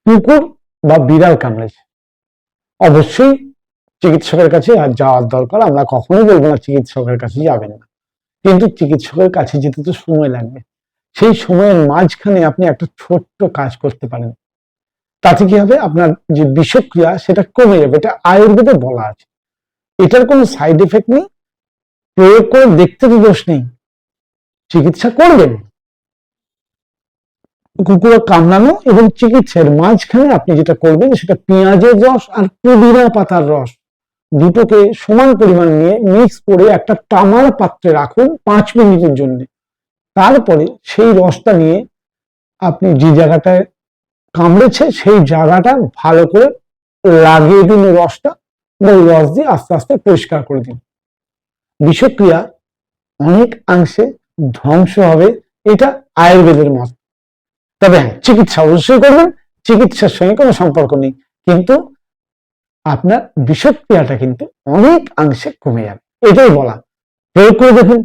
কুকুর বা বিড়াল কামড়েছে, অবশ্যই চিকিৎসকের কাছে আর যাওয়ার দরকার। আমরা কখনোই বলবো না চিকিৎসকের কাছে যাবেন না, কিন্তু চিকিৎসকের কাছে যেতে তো সময় লাগবে। সেই সময়ের মাঝখানে আপনি একটা ছোট্ট কাজ করতে পারেন, তাতে কি হবে, আপনার যে বিষক্রিয়া সেটা কমে যাবে। এটা আয়ুর্বেদে বলা আছে, এটার কোনো সাইড এফেক্ট নেই, প্রয়োগ করে দেখতে তো দোষ নেই, চিকিৎসা করবেন। কুকুর কামড়ানো এবং চিকিৎসার মাঝখানে আপনি যেটা করবেন সেটা পেঁয়াজের রস আর পুদিনা পাতার রস দুটোকে সমান পরিমাণ নিয়ে মিক্স করে একটা তামার পাত্রে রাখুন 5 মিনিটের জন্য। তারপরে সেই রসটা নিয়ে আপনি যে জায়গাটায় কামড়েছে সেই জায়গাটা ভালো করে লাগিয়ে দিন রসটা, ওই রস দিয়ে আস্তে আস্তে পরিষ্কার করে দিন। বিষক্রিয়া অনেকাংশে ধ্বংস হবে, এটা আয়ুর্বেদের মত। তবে হ্যাঁ, চিকিৎসা অবশ্যই করবেন, চিকিৎসার সঙ্গে কোনো সম্পর্ক নেই, কিন্তু আপনার বিষক্রিয়াটা কিন্তু অনেকাংশে কমে যাবে, এটাই বলা। প্রয়োগ করে দেখুন,